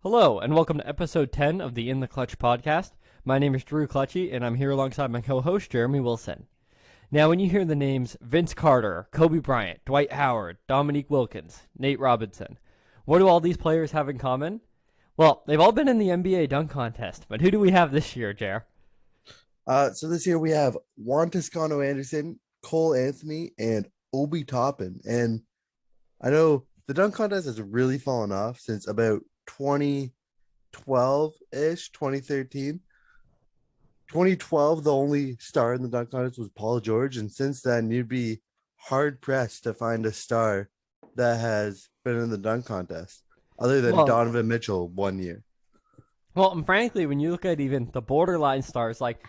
Hello, and welcome to episode 10 of the In the Clutch podcast. My name is Drew Clutchy, and I'm here alongside my co host, Jeremy Wilson. Now, when you hear the names Vince Carter, Kobe Bryant, Dwight Howard, Dominique Wilkins, Nate Robinson, what do all these players have in common? Well, they've all been in the NBA dunk contest, but who do we have this year, Jer? So this year we have Juan Toscano Anderson, Cole Anthony, and Obi Toppin. And I know the dunk contest has really fallen off since about 2012-ish, 2013. 2012, the only star in the dunk contest was Paul George. And since then, you'd be hard pressed to find a star that has been in the dunk contest other than Well, Donovan Mitchell 1 year. and frankly, when you look at even the borderline stars, like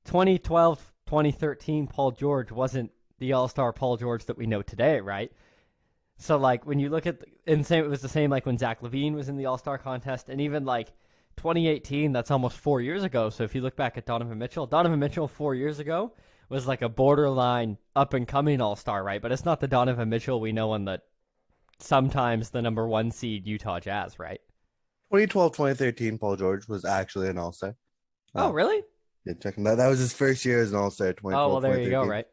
2012, 2013, Paul George wasn't the all-star Paul George that we know today, right? So like when you look at it was the same like when Zach LaVine was in the All-Star contest, and even like 2018, that's almost 4 years ago. So if you look back at Donovan Mitchell 4 years ago was like a borderline up and coming All-Star, right? But it's not the Donovan Mitchell we know on the sometimes the number one seed Utah Jazz, right? 2012, 2013, Paul George was actually an all-star. Oh, Uh, really? Yeah, checking that. That was his first year as an All-Star, Oh, well, 2012, there you go, 2013. right?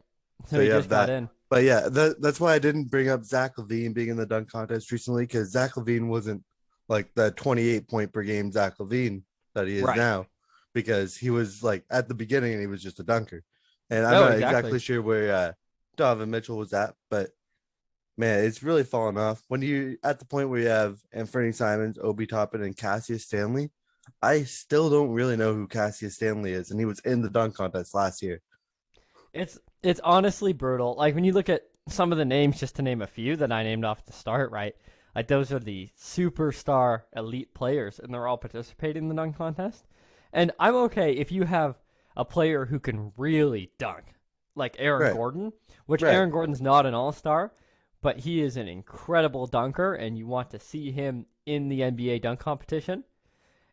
So So he you just have got that. in. But yeah, that's why I didn't bring up Zach LaVine being in the dunk contest recently, because Zach LaVine wasn't like the 28 point per game Zach LaVine that he is Right. now, because he was like at the beginning and he was just a dunker. And I'm No, not exactly. exactly sure where Donovan Mitchell was at, but man, it's really fallen off. When you at the point where you have Anthony Simons, Obi Toppin, and Cassius Stanley, I still don't really know who Cassius Stanley is, and he was in the dunk contest last year. It's honestly brutal. Like when you look at some of the names, just to name a few that I named off the start, right? Like those are the superstar elite players, and they're all participating in the dunk contest. And I'm okay if you have a player who can really dunk, like Aaron Right, Gordon, which right. Aaron Gordon's not an all-star, but he is an incredible dunker, and you want to see him in the NBA dunk competition.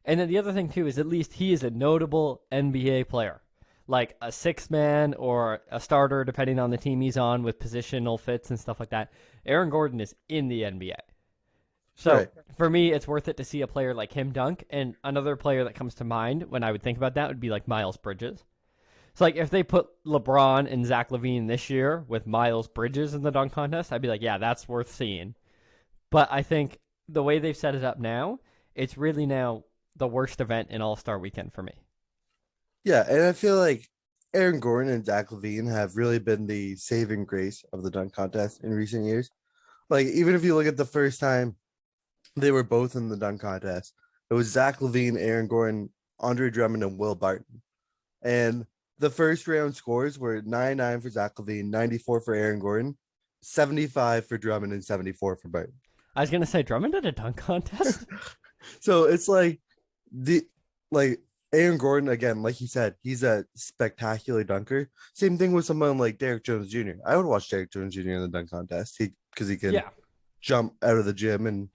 And then the other thing too is at least he is a notable NBA player, like a six man or a starter, depending on the team he's on with positional fits and stuff like that. Aaron Gordon is in the NBA. So Right. for me, it's worth it to see a player like him dunk. And another player that comes to mind when I would think about that would be like Miles Bridges. So like if they put LeBron and Zach LaVine this year with Miles Bridges in the dunk contest, I'd be like, yeah, that's worth seeing. But I think the way they've set it up now, it's really now the worst event in All Star Weekend for me. Yeah, and I feel like Aaron Gordon and Zach LaVine have really been the saving grace of the dunk contest in recent years. Like, even if you look at the first time they were both in the dunk contest, it was Zach LaVine, Aaron Gordon, Andre Drummond, and Will Barton. And the first round scores were 99 for Zach LaVine, 94 for Aaron Gordon, 75 for Drummond, and 74 for Barton. I was gonna say Drummond did a dunk contest. So it's like the like Aaron Gordon again, like you said, he's a spectacular dunker. Same thing with someone like Derek Jones Jr. I would watch Derek Jones Jr. in the dunk contest. He because he can Yeah, jump out of the gym and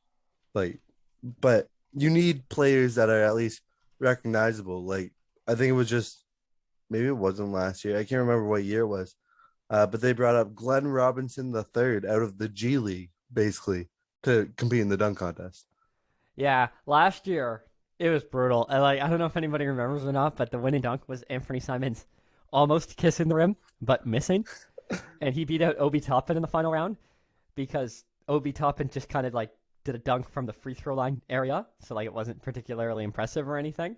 like, but you need players that are at least recognizable. Like I think it was just maybe it wasn't last year. I can't remember what year it was. But they brought up Glenn Robinson the third out of the G League, basically, to compete in the dunk contest. yeah. Last year it was brutal. I don't know if anybody remembers or not, but the winning dunk was Anthony Simons almost kissing the rim but missing, and he beat out Obi Toppin in the final round because Obi Toppin just kind of like did a dunk from the free throw line area, so like it wasn't particularly impressive or anything.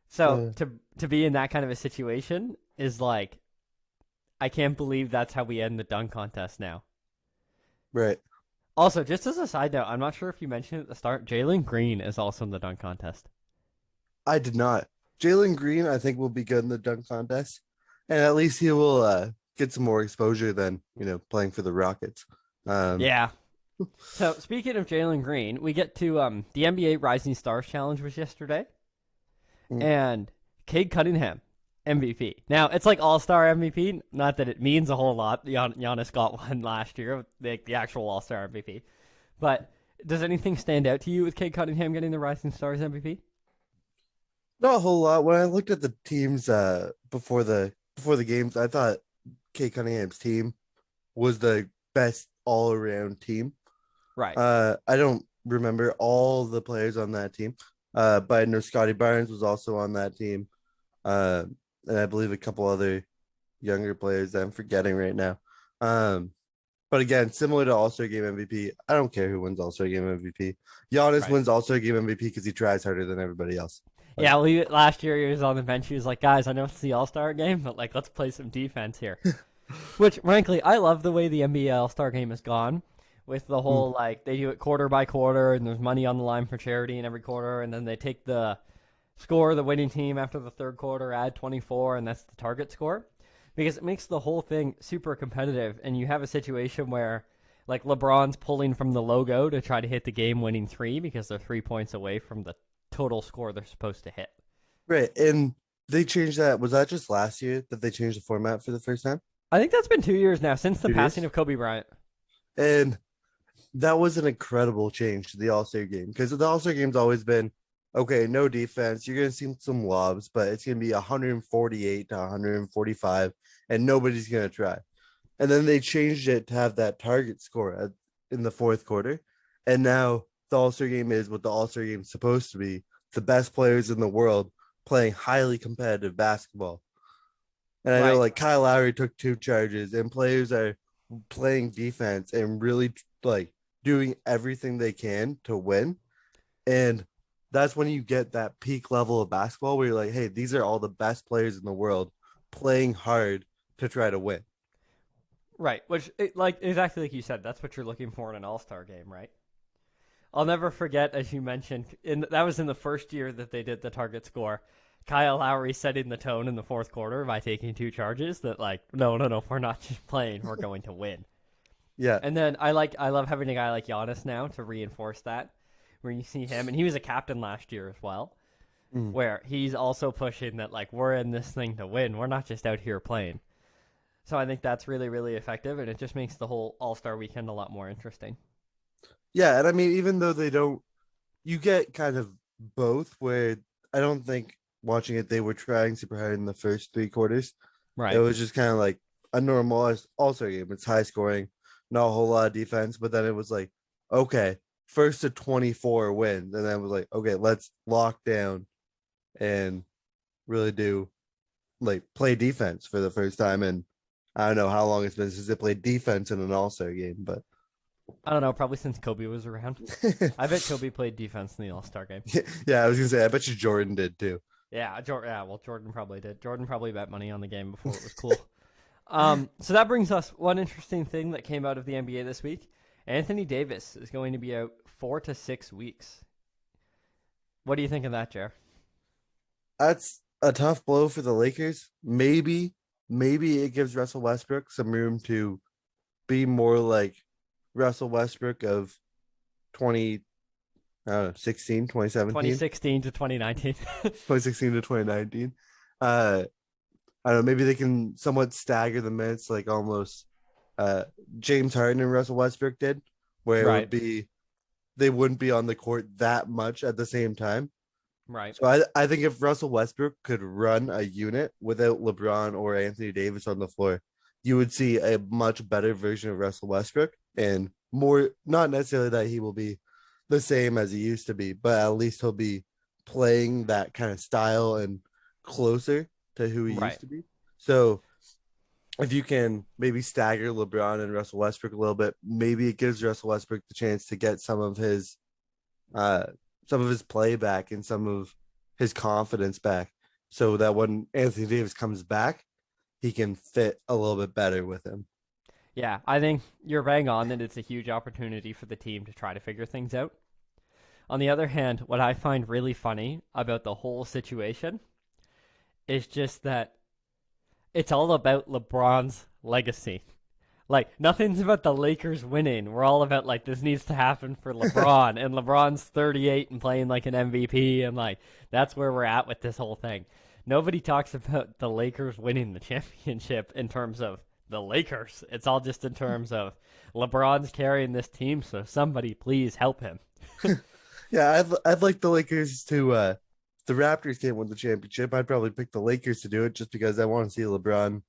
So Uh, to be in that kind of a situation is like I can't believe that's how we end the dunk contest now. right. Also, just as a side note, I'm not sure if you mentioned at the start, Jalen Green is also in the dunk contest. I did not. Jalen Green, I think, will be good in the dunk contest, and at least he will get some more exposure than playing for the Rockets. Um, Yeah. So speaking of Jalen Green, we get to the NBA Rising Stars Challenge was yesterday, mm, and Cade Cunningham MVP. Now it's like All Star MVP. Not that it means a whole lot. Giannis got one last year, the actual All Star MVP. But does anything stand out to you with Cade Cunningham getting the Rising Stars MVP? not a whole lot. When I looked at the teams before the games, I thought Kate Cunningham's team was the best all around team. Right. I don't remember all the players on that team. But I know Scotty Barnes was also on that team. Uh, and I believe a couple other younger players that I'm forgetting right now. Um, but again, similar to All Star Game MVP, I don't care who wins All Star Game MVP. Giannis Right. wins All Star Game MVP because he tries harder than everybody else. Like, Yeah, last year he was on the bench. He was like, guys, I know it's the All Star game, but like, let's play some defense here. Which, frankly, I love the way the NBA All Star game has gone with the mm, whole, like, they do it quarter by quarter, and there's money on the line for charity in every quarter, and then they take the score of the winning team after the third quarter, add 24, and that's the target score. Because it makes the whole thing super competitive, and you have a situation where, like, LeBron's pulling from the logo to try to hit the game winning three because they're 3 points away from the total score they're supposed to hit. right. And they changed that. Was that just last year that they changed the format for the first time? I think that's been 2 years now since the 2 years. passing of Kobe Bryant. And that was an incredible change to the All Star game because the All Star game's always been okay, no defense. You're going to see some lobs, but it's going to be 148 to 145, and nobody's going to try. And then they changed it to have that target score in the fourth quarter. And now the All Star game is what the All Star game is supposed to be, the best players in the world playing highly competitive basketball. And I know Right. like Kyle Lowry took 2 charges, and players are playing defense and really like doing everything they can to win. And that's when you get that peak level of basketball where you're like, hey, these are all the best players in the world playing hard to try to win. Right. Which, like, exactly like you said, that's what you're looking for in an All Star game, right? I'll never forget, as you mentioned, that was in the first year that they did the target score. Kyle Lowry setting the tone in the fourth quarter by taking 2 charges that, like, no, no, no, we're not just playing, we're going to win. Yeah. And then I love having a guy like Giannis now to reinforce that, where you see him, and he was a captain last year as well, Mm. where he's also pushing that, like, we're in this thing to win, we're not just out here playing. So I think that's really, really effective, and it just makes the whole All Star weekend a lot more interesting. Yeah. And I mean, even though they don't, you get kind of both where I don't think watching it, they were trying super hard in the first 3 quarters. It Right. was just kind of like a normal all-star game. It's high scoring, not a whole lot of defense, but then it was like, okay, first to 24 wins. And then it was like, okay, let's lock down and really do like play defense for the first time. And I don't know how long it's been since they played defense in an all-star game, but I don't know, probably since Kobe was around. I bet Kobe played defense in the All Star game. yeah, I was gonna say, I bet you Jordan did too. Yeah, well, Jordan probably did. Jordan probably bet money on the game before it was cool. So that brings us one interesting thing that came out of the NBA this week. Anthony Davis is going to be out 4 to 6 weeks. What do you think of that, Jer? That's a tough blow for the Lakers. Maybe it gives Russell Westbrook some room to be more like Russell Westbrook of 20, I don't know, 16, 2017, 2016 to 2019. 2016 to 2019. Uh, I don't know, maybe they can somewhat stagger the minutes like almost uh James Harden and Russell Westbrook did, where it would Right, be they wouldn't be on the court that much at the same time. right, So I think if Russell Westbrook could run a unit without LeBron or Anthony Davis on the floor, you would see a much better version of Russell Westbrook and more, not necessarily that he will be the same as he used to be, but at least he'll be playing that kind of style and closer to who he right. used to be. So if you can maybe stagger LeBron and Russell Westbrook a little bit, maybe it gives Russell Westbrook the chance to get uh some of his play back and some of his confidence back so that when Anthony Davis comes back, he can fit a little bit better with him. Yeah, I think you're bang on that it's a huge opportunity for the team to try to figure things out. On the other hand, what I find really funny about the whole situation is just that it's all about LeBron's legacy. Like, nothing's about the Lakers winning. We're all about, like, this needs to happen for LeBron. And LeBron's 38 and playing like an MVP. And, like, that's where we're at with this whole thing. Nobody talks about the Lakers winning the championship in terms of the Lakers. It's all just in terms of LeBron's carrying this team, so somebody please help him. Yeah, I'd like the Lakers to if the Raptors can't win the championship, I'd probably pick the Lakers to do it just because I want to see LeBron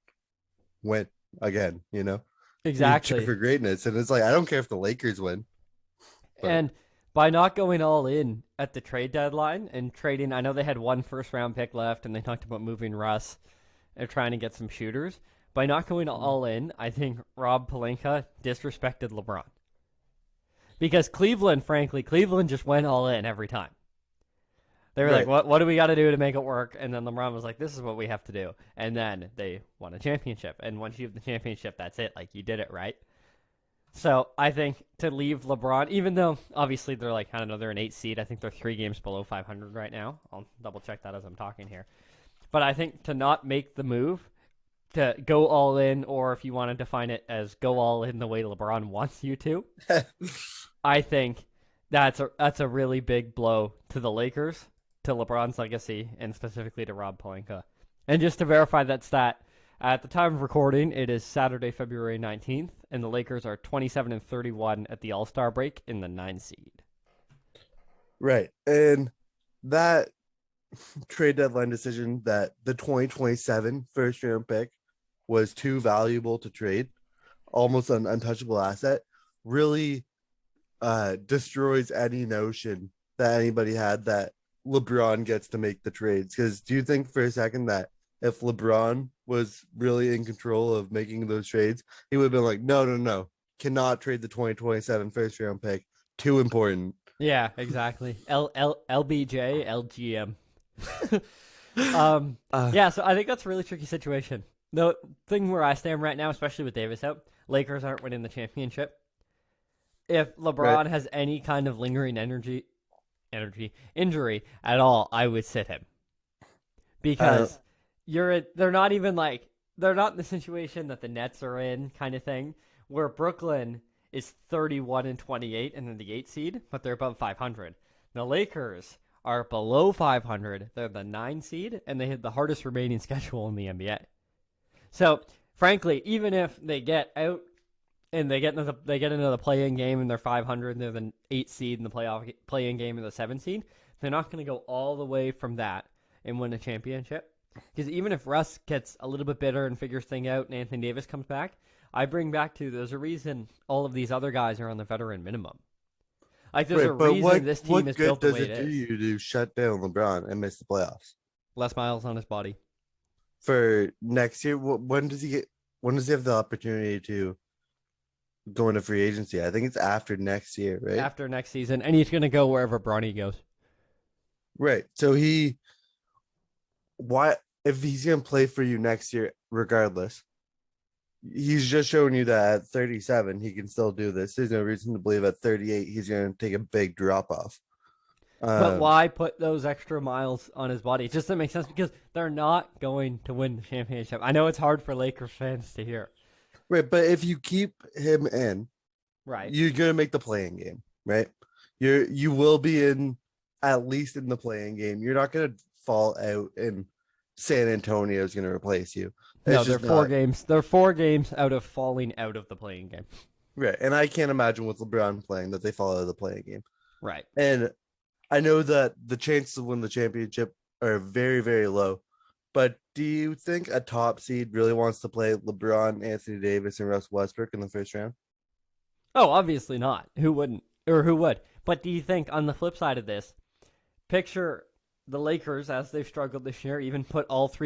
win again, you know. You cheer Exactly. for greatness and it's like I don't care if the Lakers win, but And by not going all in at the trade deadline and trading. I know they had one first round pick left, and they talked about moving Russ and trying to get some shooters. By not going all in, I think Rob Pelinka disrespected LeBron. Because Cleveland, frankly, Cleveland just went all in every time. They were like, what do we got to do to make it work? And then LeBron was like, this is what we have to do. And then they won a championship. And once you have the championship, that's it. Like, you did it, right? So I think to leave LeBron, even though obviously they're like, I don't know, they're an 8 seed. I think they're 3 games below 500 right now. I'll double check that as I'm talking here. But I think to not make the move, to go all in, or if you want to define it as go all in the way LeBron wants you to, I think that's a really big blow to the Lakers, to LeBron's legacy, and specifically to Rob Pelinka. And just to verify that stat, at the time of recording, it is Saturday, February 19th, and the Lakers are 27-31 at the All-Star break in the 9 seed. Right. And that trade deadline decision that the 2027 first round pick was too valuable to trade, almost an untouchable asset, really destroys any notion that anybody had that LeBron gets to make the trades. Because do you think for a second that if LeBron was really in control of making those trades, he would have been like, no, cannot trade the 2027 first round pick. Too important. Yeah, exactly. LBJ, LGM. Yeah, so I think that's a really tricky situation. The thing where I stand right now, especially with Davis out, Lakers aren't winning the championship. If LeBron has any kind of lingering injury at all, I would sit him. Because they're not in the situation that the Nets are in, kind of thing, where Brooklyn is 31-28 and then the 8 seed, but they're above 500. The Lakers are below 500. They're the 9 seed, and they have the hardest remaining schedule in the NBA. So, frankly, even if they get out and they get into the play-in game and they're 500 and they're the 8 seed in the play-in game and the 7 seed, they're not going to go all the way from that and win a championship. Because even if Russ gets a little bit better and figures things out and Anthony Davis comes back, I bring back to there's a reason all of these other guys are on the veteran minimum. Like, there's a reason this team is built the way it is. What good does it do you to shut down LeBron and miss the playoffs? Less miles on his body. For next year, when does he have the opportunity to go into free agency? I think it's after next year, right? After next season, and he's going to go wherever Bronny goes. Right. So if he's going to play for you next year, regardless, he's just showing you that at 37, he can still do this. There's no reason to believe at 38, he's going to take a big drop off. But why put those extra miles on his body? It just doesn't make sense because they're not going to win the championship. I know it's hard for Lakers fans to hear. Right, but if you keep him in, right, you're going to make the playing game, right? You will be at least in the playing game. You're not going to fall out and San Antonio is going to replace you. No, they're 4 games. They're 4 games out of falling out of the playing game. Right, and I can't imagine with LeBron playing that they fall out of the playing game. Right. And I know that the chances to win the championship are very, very low. But do you think a top seed really wants to play LeBron, Anthony Davis, and Russ Westbrook in the first round? Oh, obviously not. Who wouldn't? Or who would? But do you think on the flip side of this, picture the Lakers as they've struggled this year, even put put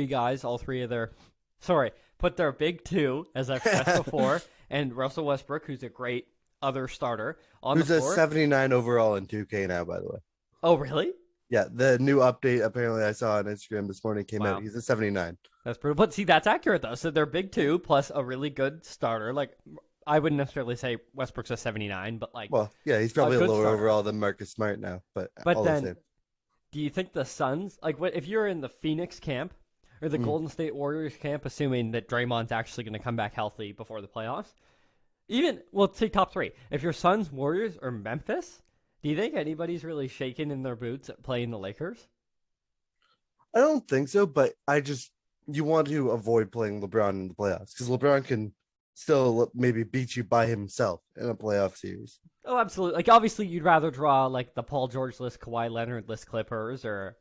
their big 2, as I've said before, and Russell Westbrook, who's a great other starter, on the floor. Who's a 79 overall in 2K now, by the way. Oh, really? Yeah, the new update apparently I saw on Instagram this morning came out. He's a 79. That's brutal. But see, that's accurate, though. So they're big 2 plus a really good starter. Like, I wouldn't necessarily say Westbrook's a 79, but like... Well, yeah, he's probably a lower starter overall than Marcus Smart now, but all then, the same. Do you think the Suns... Like, if you're in the Phoenix camp or the Golden State Warriors camp, assuming that Draymond's actually going to come back healthy before the playoffs, take top 3. If you're Suns, Warriors, or Memphis... Do you think anybody's really shaking in their boots at playing the Lakers? I don't think so, but you want to avoid playing LeBron in the playoffs because LeBron can still maybe beat you by himself in a playoff series. Oh, absolutely. Like, obviously, you'd rather draw like the Paul George-less, Kawhi Leonard-less Clippers, or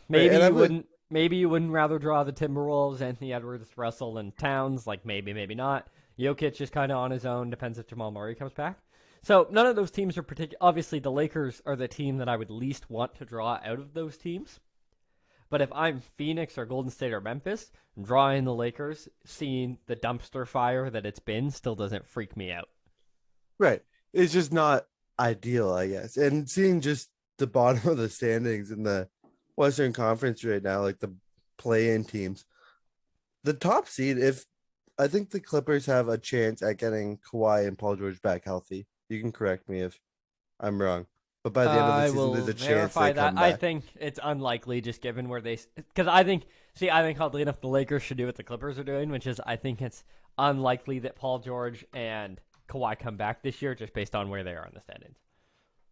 maybe Maybe you wouldn't rather draw the Timberwolves, Anthony Edwards, Russell, and Towns. Like maybe not. Jokic is kind of on his own. Depends if Jamal Murray comes back. So none of those teams are particular. Obviously, the Lakers are the team that I would least want to draw out of those teams. But if I'm Phoenix or Golden State or Memphis, drawing the Lakers, seeing the dumpster fire that it's been, still doesn't freak me out. Right. It's just not ideal, I guess. And seeing just the bottom of the standings in the Western Conference right now, like the play-in teams, the top seed, if I think the Clippers have a chance at getting Kawhi and Paul George back healthy. You can correct me if I'm wrong. But by the end of the I season, will there's a chance verify they that. come I back. think it's unlikely, just given where they. Because I think, oddly enough, the Lakers should do what the Clippers are doing, which is I think it's unlikely that Paul George and Kawhi come back this year, just based on where they are in the standings.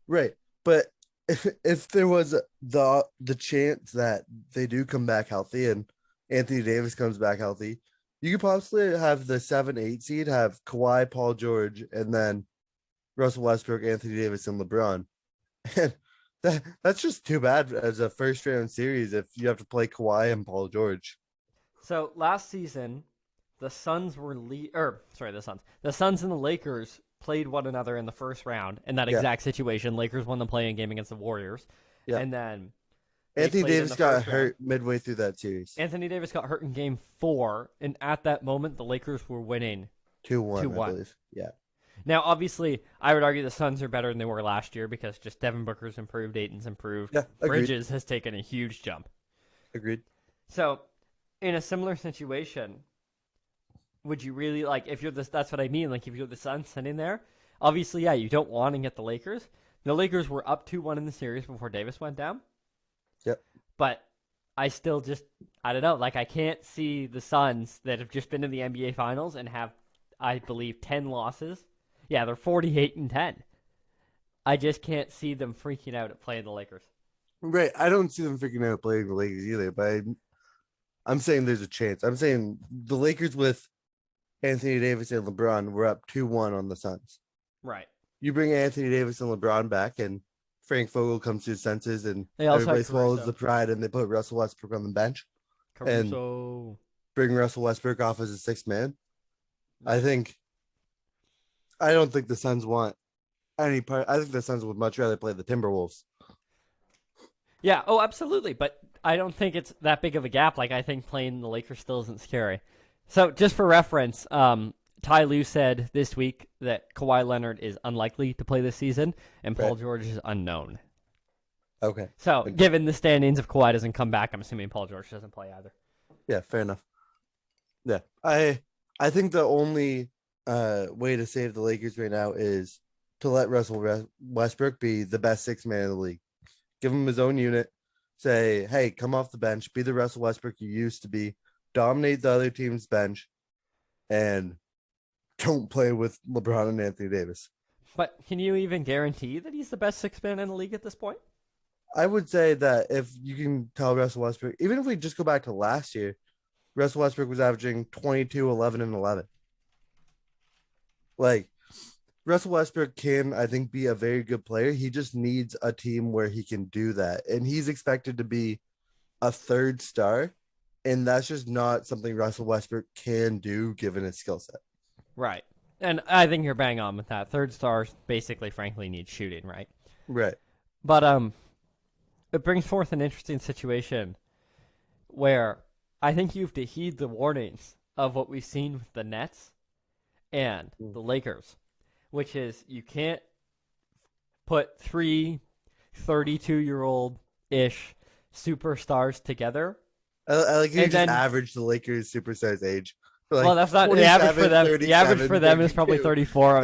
Right. But if there was the chance that they do come back healthy and Anthony Davis comes back healthy, you could possibly have the 7-8 seed have Kawhi, Paul George, and then Russell Westbrook, Anthony Davis, and LeBron. And that's just too bad as a first round series if you have to play Kawhi and Paul George. So last season, the Suns the Suns and the Lakers played one another in the first round in that Yeah. exact situation. Lakers won the playing game against the Warriors, Yeah. and then Anthony played in Davis the got first round. hurt midway through that series. Anthony Davis got hurt in Game 4, and at that moment, the Lakers were winning 2-1, 2-1. I believe. Yeah. Now, obviously, I would argue the Suns are better than they were last year because just Devin Booker's improved, Ayton's improved. Yeah. Agreed. Bridges has taken a huge jump. Agreed. So, in a similar situation, would you really like if you're this? That's what I mean. Like if you're the Suns sitting there, obviously, yeah, you don't want to get the Lakers. The Lakers were up 2-1 in the series before Davis went down. Yep. But I still just I don't know. Like I can't see the Suns that have just been in the NBA Finals and have, I believe, 10 losses. Yeah, they're 48-10. I just can't see them freaking out at playing the Lakers. Right. I don't see them freaking out playing the Lakers either, but I'm saying there's a chance. I'm saying the Lakers with Anthony Davis and LeBron were up 2-1 on the Suns. Right. You bring Anthony Davis and LeBron back, and Frank Vogel comes to his senses, and They also everybody had swallows Caruso. the pride, and they put Russell Westbrook on the bench, Caruso. bring Russell Westbrook off as a sixth man. I don't think the Suns want any part. I think the Suns would much rather play the Timberwolves. Yeah, oh, absolutely. But I don't think it's that big of a gap. Like, I think playing the Lakers still isn't scary. So, just for reference, Ty Lue said this week that Kawhi Leonard is unlikely to play this season, and Paul Right. George is unknown. Okay. So, given the standings, if Kawhi doesn't come back, I'm assuming Paul George doesn't play either. Yeah, fair enough. Yeah, I think the only way to save the Lakers right now is to let Russell Westbrook be the best sixth man in the league. Give him his own unit. Say, hey, come off the bench, be the Russell Westbrook you used to be, dominate the other team's bench, and don't play with LeBron and Anthony Davis. But can you even guarantee that he's the best sixth man in the league at this point? I would say that if you can tell Russell Westbrook, even if we just go back to last year, Russell Westbrook was averaging 22, 11, and 11. Like, Russell Westbrook can, I think, be a very good player. He just needs a team where he can do that. And he's expected to be a third star. And that's just not something Russell Westbrook can do given his skill set. Right. And I think you're bang on with that. Third stars basically, frankly, need shooting, right? Right. But it brings forth an interesting situation where I think you have to heed the warnings of what we've seen with the Nets and the Lakers, which is you can't put three 32-year-old-ish superstars together. I like you And just then- average the Lakers superstars age. Like Well, that's not the average for 27, them. The average 37, for them is probably 32. 34. I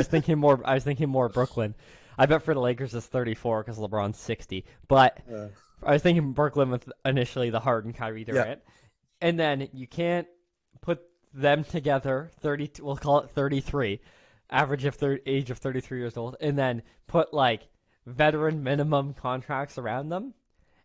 was thinking more Brooklyn. I bet for the Lakers it's 34 because LeBron's 60. But I was thinking Brooklyn with initially the Harden, Kyrie, Durant, and then you can't put them together. 30. We'll call it 33. Average of age of 33 years old, and then put like veteran minimum contracts around them,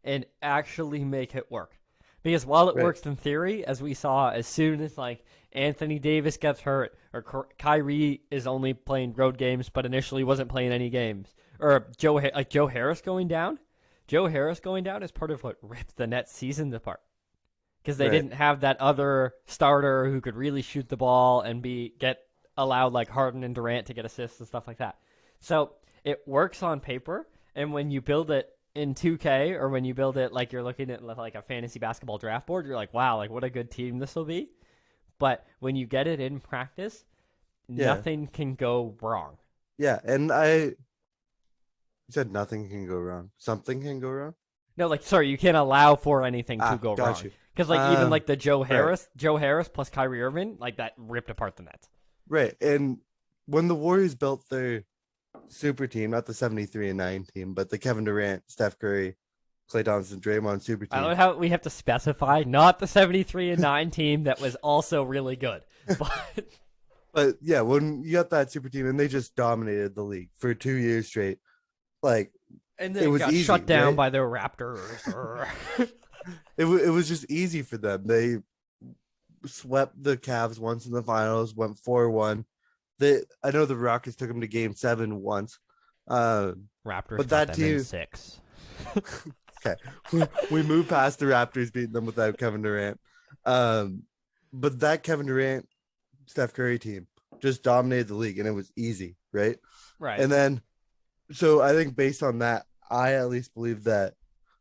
and actually make it work. Because while it Right. works in theory, as we saw, as soon as like Anthony Davis gets hurt, or Kyrie is only playing road games, but initially wasn't playing any games, or Joe Harris going down. Joe Harris going down is part of what ripped the Nets season apart, because they Right. didn't have that other starter who could really shoot the ball and get allowed like Harden and Durant to get assists and stuff like that. So it works on paper, and when you build it in 2K or when you build it like you're looking at like a fantasy basketball draft board, you're like, wow, like what a good team this will be. But when you get it in practice, Yeah, nothing can go wrong. yeah, and I said nothing can go wrong. Something can go wrong. No, like sorry, you can't allow for anything to go Got wrong. you. Because like even like the Right, Joe Harris plus Kyrie Irving, like that ripped apart the Nets. right. And when the Warriors built their super team, not the 73-9 team, but the Kevin Durant, Steph Curry, Klay Thompson, Draymond super I team. love how we have to specify not the 73-9 team that was also really good, but But yeah, when you got that super team and they just dominated the league for 2 years straight, like and it then was got easy, shut down right? by the Raptors. It was just easy for them. They swept the Cavs once in the finals, went 4-1. I know the Rockets took them to Game 7 once, uh, Raptors but got that them in team. 6. Okay, we moved past the Raptors beating them without Kevin Durant, um, but that Kevin Durant, Steph Curry team just dominated the league, and it was easy, right? Right. And then, so I think based on that, I at least believe that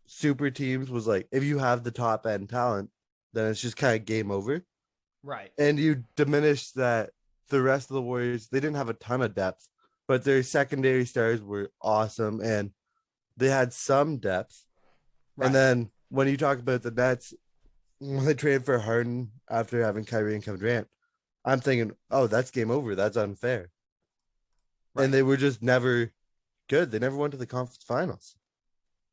super teams was like if you have the top end talent, then it's just kind of game over. Right. And you diminish that the rest of the Warriors, they didn't have a ton of depth, but their secondary stars were awesome and they had some depth. And Right. then when you talk about the Nets, when they traded for Harden after having Kyrie and Kevin Durant, I'm thinking, oh, that's game over. That's unfair. And Right. they were just never good. They never went to the conference finals.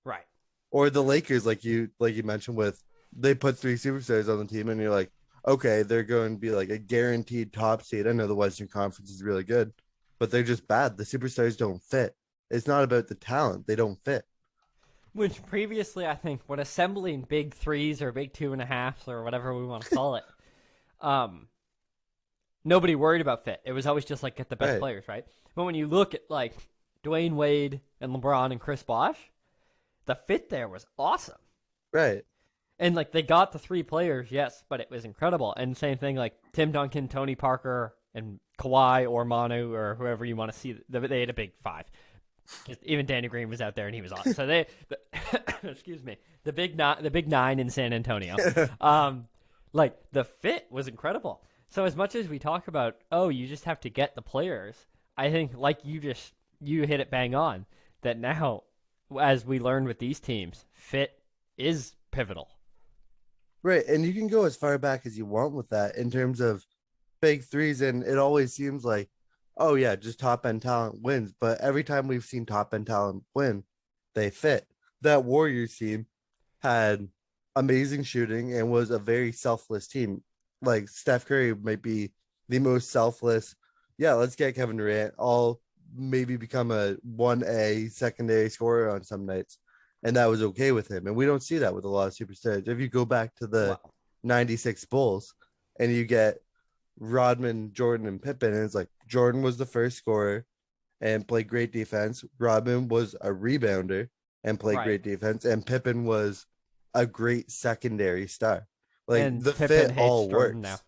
Right. Or the Lakers, like you mentioned, with they put three superstars on the team, and you're like, okay, they're going to be like a guaranteed top seed. I know the Western Conference is really good, but they're just bad. The superstars don't fit. It's not about the talent; they don't fit. Which previously, I think, when assembling big threes or big 2.5s or whatever we want to call it, um, nobody worried about fit. It was always just like get the best Right, players, right? But when you look at like Dwayne Wade and LeBron and Chris Bosh, the fit there was awesome. right. And like they got the three players, yes, but it was incredible. And same thing like Tim Duncan, Tony Parker, and Kawhi or Manu or whoever you want to see. They had a big five. Even Danny Green was out there and he was on. So excuse me, the big nine in San Antonio. Like the fit was incredible. So as much as we talk about, oh, you just have to get the players, I think like you hit it bang on that now, as we learned with these teams, fit is pivotal. Right, and you can go as far back as you want with that in terms of big threes, and it always seems like, oh yeah, just top end talent wins. But every time we've seen top end talent win, they fit. That Warriors team had amazing shooting and was a very selfless team. Like Steph Curry might be the most selfless. Yeah, let's get Kevin Durant. I'll maybe become a 1A secondary scorer on some nights. And that was okay with him. And we don't see that with a lot of superstars. If you go back to the Well, 96 Bulls and you get Rodman, Jordan, and Pippen, and it's like Jordan was the first scorer and played great defense. Rodman was a rebounder and played right. great defense. And Pippen was a great secondary star. Like And the Pippen fit hates all Jordan now. works.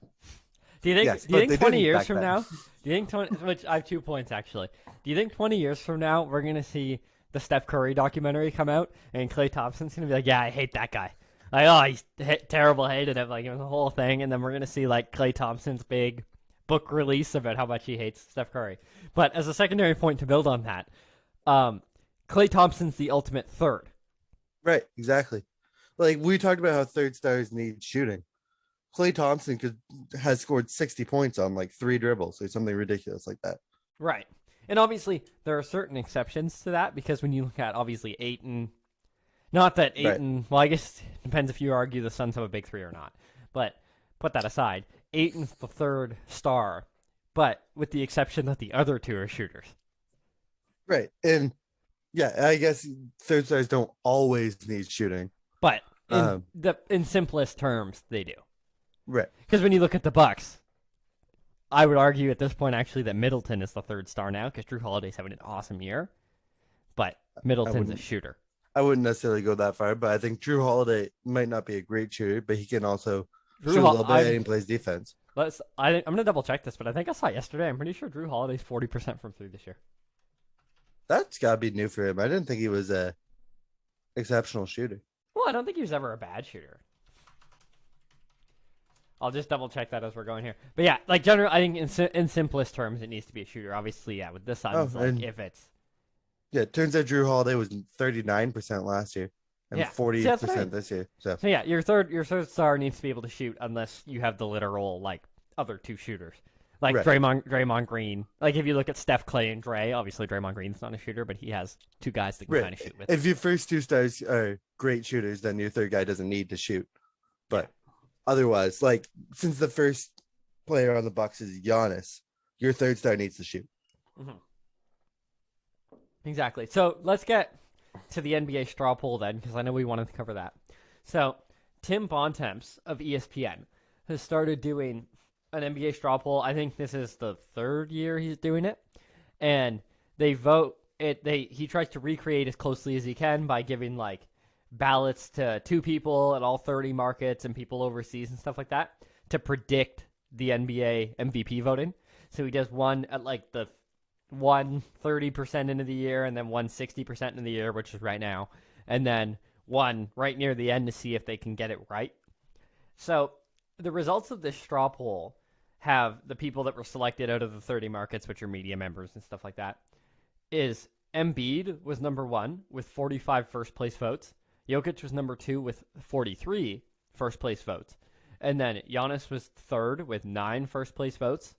Do you think? Yes, Do you but think they 20 didn't years back from then. now? Do you think 20? Which I have 2 points actually. Do you think 20 years from now we're gonna see the Steph Curry documentary come out and Klay Thompson's gonna be like, yeah, I hate that guy. Like, oh, he's terrible, hated him, like the whole thing, and then we're gonna see like Klay Thompson's big book release about how much he hates Steph Curry. But as a secondary point to build on that, um, Klay Thompson's the ultimate third. Right, exactly. Like we talked about how third stars need shooting. Klay Thompson has scored 60 points on like three dribbles or something ridiculous like that. Right. And obviously, there are certain exceptions to that because when you look at obviously Aiton, not that Right. Aiton, well, I guess it depends if you argue the Suns have a big three or not. But put that aside, Aiton's the third star, but with the exception that the other two are shooters. Right. And yeah, I guess third stars don't always need shooting. But Um, in simplest terms, they do. right. Because when you look at the Bucks, I would argue at this point actually that Middleton is the third star now because Drew Holiday's having an awesome year, but I Middleton's a wouldn't shooter. I wouldn't necessarily go that far, but I think Drew Holiday might not be a great shooter, but he can also Drew, shoot a little bit and I'm he plays defense. I'm gonna double check this, but I think I saw yesterday. I'm pretty sure Drew Holiday's 40% from three this year. That's got to be new for him. I didn't think he was a exceptional shooter. Well, I don't think he was ever a bad shooter. I'll just double check that as we're going here. But yeah, like general, I think in simplest terms, it needs to be a shooter. Obviously, yeah, with the Suns, Oh, like and if it's yeah, it turns out Drew Holiday was 39% last year and yeah, see, that's what I 40% mean. this year. So So yeah, your third star needs to be able to shoot unless you have the literal like other two shooters. Like right, Draymond Green. Like if you look at Steph, Clay, and Dre, obviously Draymond Green's not a shooter, but he has two guys that can right. kind of shoot with. If your first two stars are great shooters, then your third guy doesn't need to shoot. Yeah. But otherwise, like since the first player on the Bucks is Giannis, your third star needs to shoot. Mm-hmm. Exactly. So let's get to the NBA straw poll then, because I know we wanted to cover that. So Tim Bontemps of ESPN has started doing an NBA straw poll. I think this is the third year he's doing it, and they vote it. He tries to recreate as closely as he can by giving like ballots to two people at all 30 markets and people overseas and stuff like that to predict the NBA MVP voting. So he does one at like the 130% into the year and then 160% into the year, which is right now, and then one right near the end to see if they can get it right. So the results of this straw poll have the people that were selected out of the 30 markets, which are media members and stuff like that, is Embiid was number one with 45 first place votes. Jokic was number two with 43 first place votes. And then Giannis was third with 9 first place votes.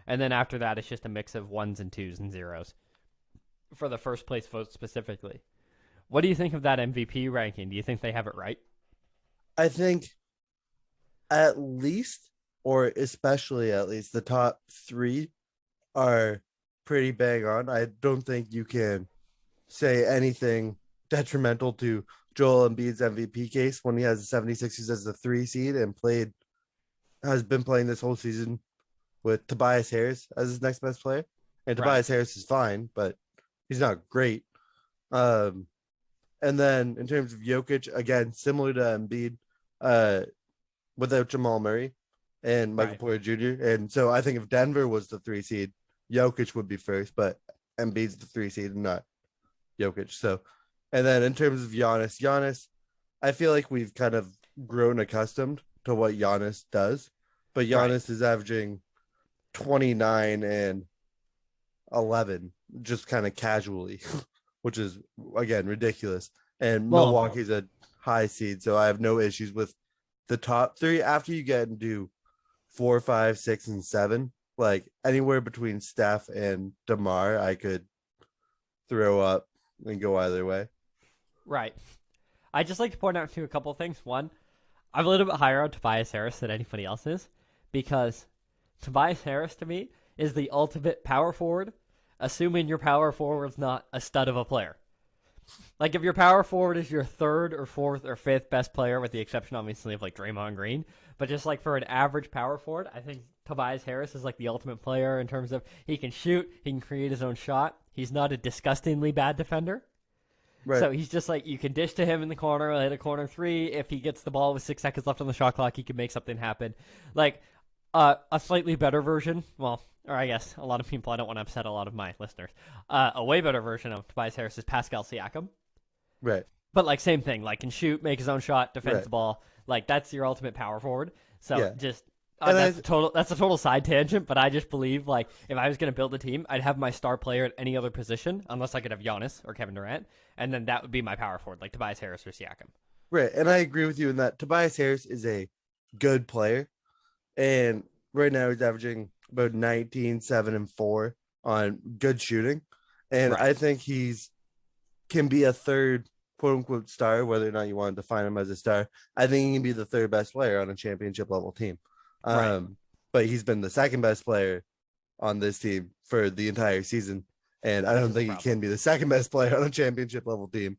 And then after that, it's just a mix of ones and twos and zeros for the first place vote specifically. What do you think of that MVP ranking? Do you think they have it right? I think at least, or especially at least, the top three are pretty bang on. I don't think you can say anything detrimental to Joel Embiid's MVP case when he has the 76ers as the 3 seed and has been playing this whole season with Tobias Harris as his next best player. And Tobias Harris is fine, but he's not great. And then in terms of Jokic, again, similar to Embiid, without Jamal Murray and Michael Porter Jr. And so I think if Denver was the 3 seed, Jokic would be first, but Embiid's the 3 seed and not Jokic. So, and then in terms of Giannis, I feel like we've kind of grown accustomed to what Giannis does, but Giannis is averaging 29 and 11 just kind of casually, which is again ridiculous. And Milwaukee's a high seed, so I have no issues with the top three. After you get into 4, 5, 6, and 7, like anywhere between Steph and DeMar, I could throw up and go either way. Right. I just like to point out to a couple of things. One, I'm a little bit higher on Tobias Harris than anybody else is because Tobias Harris to me is the ultimate power forward, assuming your power forward's not a stud of a player. Like if your power forward is your third or fourth or fifth best player, with the exception obviously of like Draymond Green, but just like for an average power forward, I think Tobias Harris is like the ultimate player in terms of he can shoot, he can create his own shot. He's not a disgustingly bad defender. Right. So he's just like, you can dish to him in the corner, hit a corner three. If he gets the ball with 6 seconds left on the shot clock, he can make something happen. Like a slightly better version, well, or I guess a lot of people, I don't want to upset a lot of my listeners, a way better version of Tobias Harris is Pascal Siakam. Right. But like same thing, like can shoot, make his own shot, defend the ball. Like that's your ultimate power forward. So just that's a total side tangent, but I just believe like if I was going to build a team, I'd have my star player at any other position unless I could have Giannis or Kevin Durant, and then that would be my power forward, like Tobias Harris or Siakam. Right, and I agree with you in that Tobias Harris is a good player, and right now he's averaging about 19, 7, and 4 on good shooting, and I think can be a third quote unquote star, whether or not you want to define him as a star. I think he can be the third best player on a championship level team. But he's been the second best player on this team for the entire season, and I don't think he can be the second best player on a championship level team.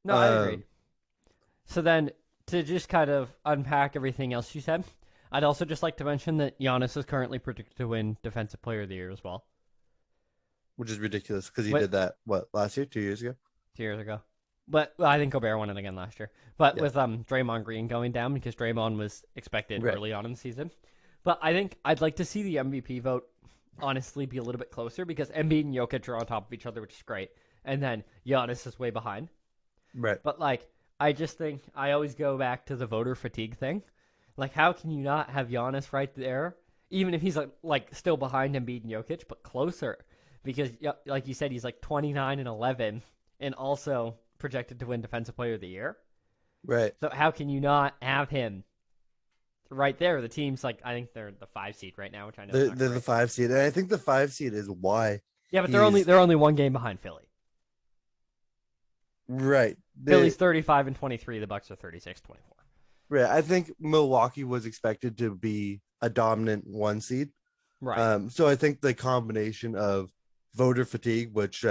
No, I agree. So then, to just kind of unpack everything else you said, I'd also just like to mention that Giannis is currently predicted to win Defensive Player of the Year as well. Which is ridiculous because he did that, last year? 2 years ago? 2 years ago. But I think Gobert won it again last year. But with Draymond Green going down because Draymond was expected early on in the season. But I think I'd like to see the MVP vote honestly be a little bit closer because Embiid and Jokic are on top of each other, which is great, and then Giannis is way behind. Right. But like, I just think I always go back to the voter fatigue thing. Like, how can you not have Giannis right there, even if he's like still behind Embiid and Jokic, but closer? Because like you said, he's like 29 and 11, and also projected to win Defensive Player of the Year. Right. So how can you not have him right there? The team's like, I think they're the 5 seed right now, which I know is They're not the great. 5 seed, and I think the 5 seed is why. Yeah, but they're only one game behind Philly. Right. Philly's 35 and 23. The Bucks are 36-24. Right. I think Milwaukee was expected to be a dominant 1 seed. Right. So I think the combination of voter fatigue, which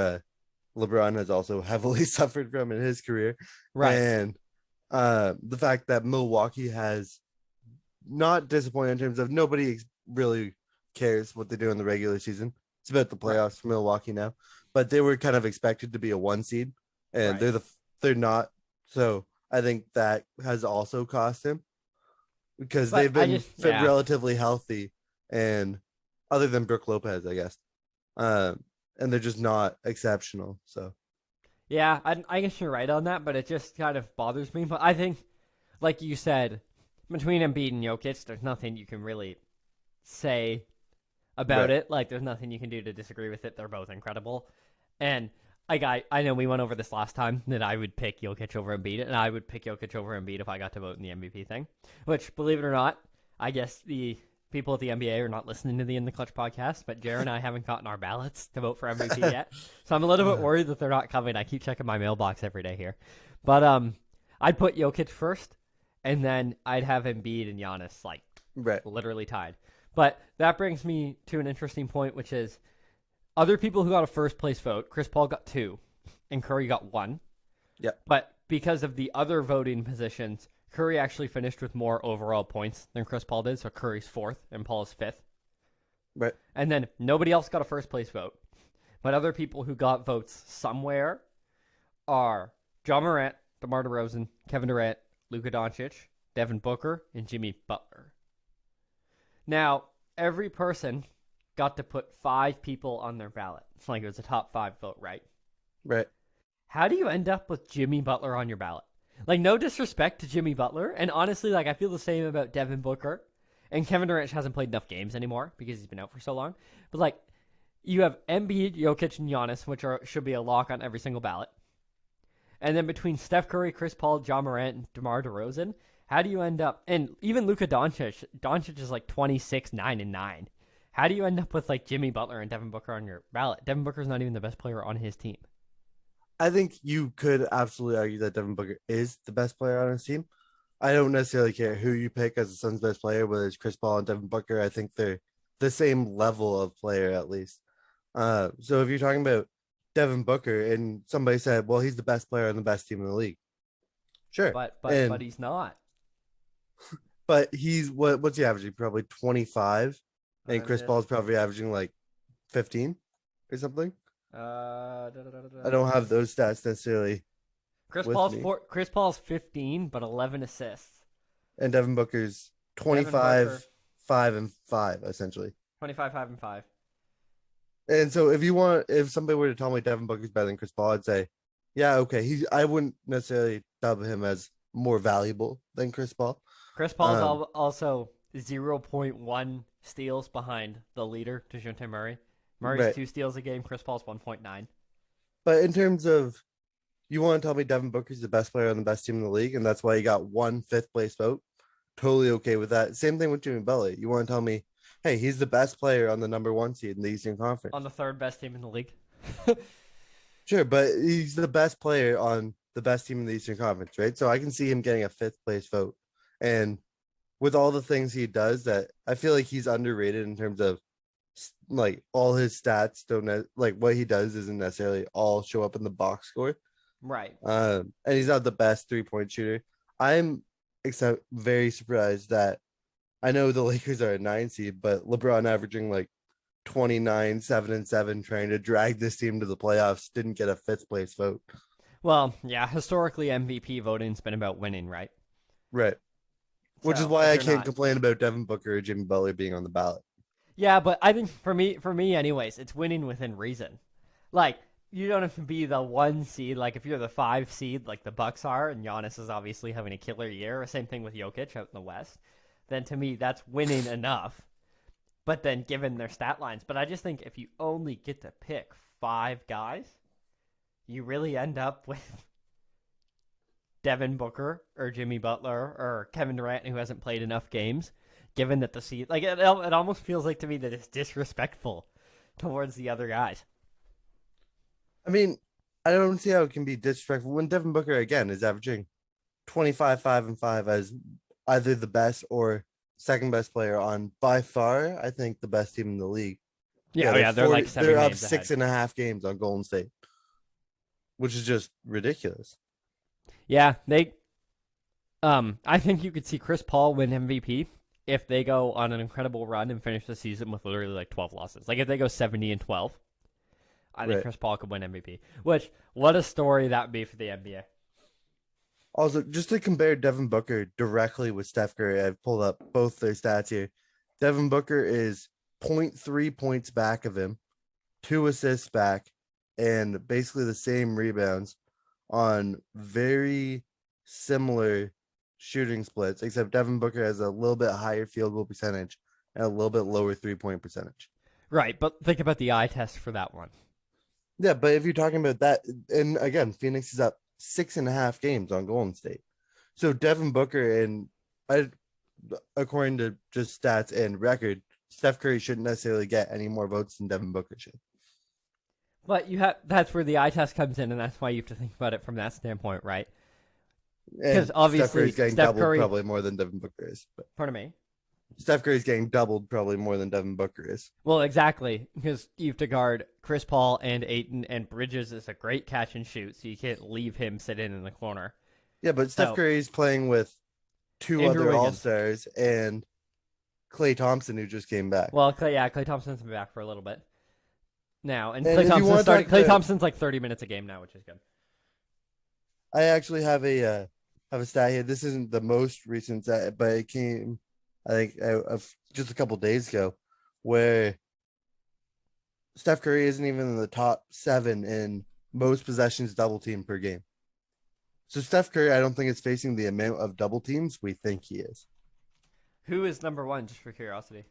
LeBron has also heavily suffered from in his career, Right. and the fact that Milwaukee has not disappointed in terms of nobody really cares what they do in the regular season. It's about the Right. playoffs for Milwaukee now, but they were kind of expected to be a 1 seed, and Right. they're not. So I think that has also cost him because But they've I been just, yeah. relatively healthy, and other than Brooke Lopez, I guess, and they're just not exceptional. So Yeah, I guess you're right on that, but it just kind of bothers me. But I think, like you said, between Embiid and Jokic, there's nothing you can really say about right, it. Like, there's nothing you can do to disagree with it. They're both incredible. And like I know we went over this last time that I would pick Jokic over Embiid, and I would pick Jokic over Embiid if I got to vote in the MVP thing. Which, believe it or not, I guess the people at the NBA are not listening to the In the Clutch podcast, but Jared and I haven't gotten our ballots to vote for MVP yet. So I'm a little bit worried that they're not coming. I keep checking my mailbox every day here. But I'd put Jokic first, and then I'd have Embiid and Giannis like right, literally tied. But that brings me to an interesting point, which is other people who got a first place vote. Chris Paul got 2, and Curry got 1. yeah, But because of the other voting positions, Curry actually finished with more overall points than Chris Paul did. So Curry's 4th and Paul's 5th. right, And then nobody else got a first place vote. But other people who got votes somewhere are John Morant, DeMar DeRozan, Kevin Durant, Luka Doncic, Devin Booker, and Jimmy Butler. Now, every person got to put 5 people on their ballot. It's like it was a top 5 vote, right? right. How do you end up with Jimmy Butler on your ballot? Like, no disrespect to Jimmy Butler, and honestly, like I feel the same about Devin Booker, and Kevin Durant hasn't played enough games anymore because he's been out for so long. But like, you have Embiid, Jokic, and Giannis, which should be a lock on every single ballot, and then between Steph Curry, Chris Paul, John Morant, and DeMar DeRozan, how do you end up? And even Luka Doncic, Doncic is like 26, 9, and 9. How do you end up with like Jimmy Butler and Devin Booker on your ballot? Devin Booker's not even the best player on his team. I think you could absolutely argue that Devin Booker is the best player on his team. I don't necessarily care who you pick as the Suns' best player, whether it's Chris Paul and Devin Booker. I think they're the same level of player at least. So if you're talking about Devin Booker and somebody said, well, he's the best player on the best team in the league. Sure. But And he's not. but he's what's he averaging? Probably 25. And Chris Just Paul's probably averaging like 15 or something. I don't have those stats necessarily with me. Chris Paul's 15, but 11 assists. And Devin Booker's Devin Booker 25, 5, and 5, essentially. 25, 5, and 5. And so if somebody were to tell me Devin Booker's better than Chris Paul, I'd say, yeah, okay. I wouldn't necessarily dub him as more valuable than Chris Paul. Chris Paul's also 0.1 steals behind the leader, DeJounte Murray. Murray's Right. 2 steals a game. Chris Paul's 1.9. But in terms of, you want to tell me Devin Booker's the best player on the best team in the league, and that's why he got 1 5th place vote. Totally okay with that. Same thing with Jimmy Butler. You want to tell me, hey, he's the best player on the number 1 seed in the Eastern Conference. On the 3rd best team in the league. Sure, but he's the best player on the best team in the Eastern Conference, right? So I can see him getting a 5th place vote. And with all the things he does, that I feel like he's underrated in terms of like all his stats don't like what he does isn't necessarily all show up in the box score. Right. And he's not the best 3-point shooter. I'm very surprised that I know the Lakers are a 9 seed, but LeBron averaging like 29, 7, and 7, trying to drag this team to the playoffs, didn't get a 5th place vote. Well, yeah, historically MVP voting's been about winning, right? Right. Which is So, why if I you're can't not, complain about Devin Booker or Jimmy Butler being on the ballot. Yeah, but I think for me, anyways, it's winning within reason. Like you don't have to be the 1 seed. Like if you're the 5 seed, like the Bucks are, and Giannis is obviously having a killer year. Same thing with Jokic out in the West. Then to me, that's winning enough. But then given their stat lines, but I just think if you only get to pick 5 guys, you really end up with Devin Booker or Jimmy Butler or Kevin Durant who hasn't played enough games. Given that the seed, like it almost feels like to me that it's disrespectful towards the other guys. I mean, I don't see how it can be disrespectful when Devin Booker again is averaging 25, 5, and 5 as either the best or second best player on by far, I think the best team in the league. Yeah, Yeah, oh they're yeah, they're like 40, they're seven up games six ahead. and a half games on Golden State, which is just ridiculous. Yeah, I think you could see Chris Paul win MVP if they go on an incredible run and finish the season with literally like 12 losses. Like if they go 70-12, I think Right. Chris Paul could win MVP. Which what a story that would be for the NBA. Also, just to compare Devin Booker directly with Steph Curry, I've pulled up both their stats here. Devin Booker is zero point 0.3 points back of him, 2 assists back, and basically the same rebounds on very similar shooting splits, except Devin Booker has a little bit higher field goal percentage and a little bit lower 3 point percentage. Right, but think about the eye test for that one. Yeah, but if you're talking about that, and again, Phoenix is up 6.5 games on Golden State. So Devin Booker and I, according to just stats and record, Steph Curry shouldn't necessarily get any more votes than Devin Booker should. But you have that's where the eye test comes in, and that's why you have to think about it from that standpoint, right? Because And Steph obviously Curry's getting Steph doubled Curry, probably more than Devin Booker is. But pardon me. Steph Curry's getting doubled probably more than Devin Booker is. Well, exactly, because you have to guard Chris Paul and Aiton, and Bridges is a great catch and shoot, so you can't leave him sitting in the corner. Yeah, but Steph So Curry's playing with two Andrew other All Wiggins. Stars and Klay Thompson, who just came back. Well, Klay Thompson's been back for a little bit now, and And Klay if you Thompson want to started. talk Klay about, Thompson's like 30 minutes a game now, which is good. I actually have a stat here. This isn't the most recent stat, but it came, I think, of just a couple days ago, where Steph Curry isn't even in the top 7 in most possessions double team per game. So Steph Curry, I don't think is facing the amount of double teams we think he is. Who is number one, just for curiosity?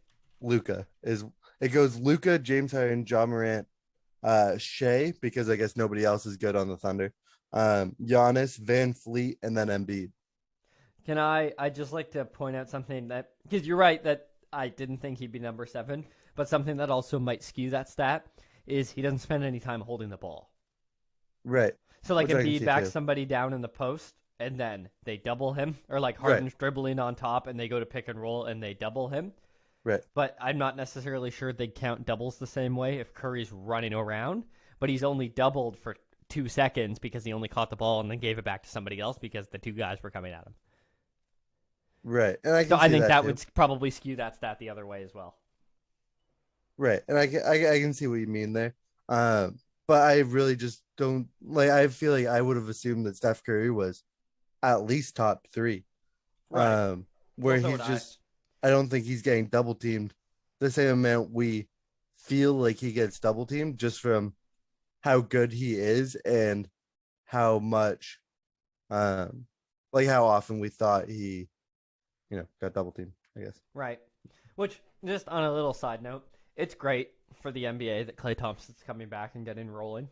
Luca is it goes Luca, James Harden, John Morant, Shea, because I guess nobody else is good on the Thunder. Giannis, Van Fleet, and then Embiid. Can I just like to point out something that because you're right that I didn't think he'd be number 7, but something that also might skew that stat is he doesn't spend any time holding the ball. Right. So like Which I can Embiid see backs too. somebody down in the post and then they double him, or like Right. Harden's dribbling on top and they go to pick and roll and they double him. Right. But I'm not necessarily sure they count doubles the same way if Curry's running around, but he's only doubled for 2 seconds because he only caught the ball and then gave it back to somebody else because the two guys were coming at him. Right. And I So can I see think that that too. would probably skew that stat the other way as well. Right. And I can see what you mean there. But I really just don't like I feel like I would have assumed that Steph Curry was at least top 3. Right. Where Well, so he's would I. just I don't think he's getting double teamed the same amount we feel like he gets double teamed just from how good he is and how much like how often we thought he got double teamed, I guess. Right. Which, just on a little side note, it's great for the NBA that Klay Thompson's coming back and getting rolling.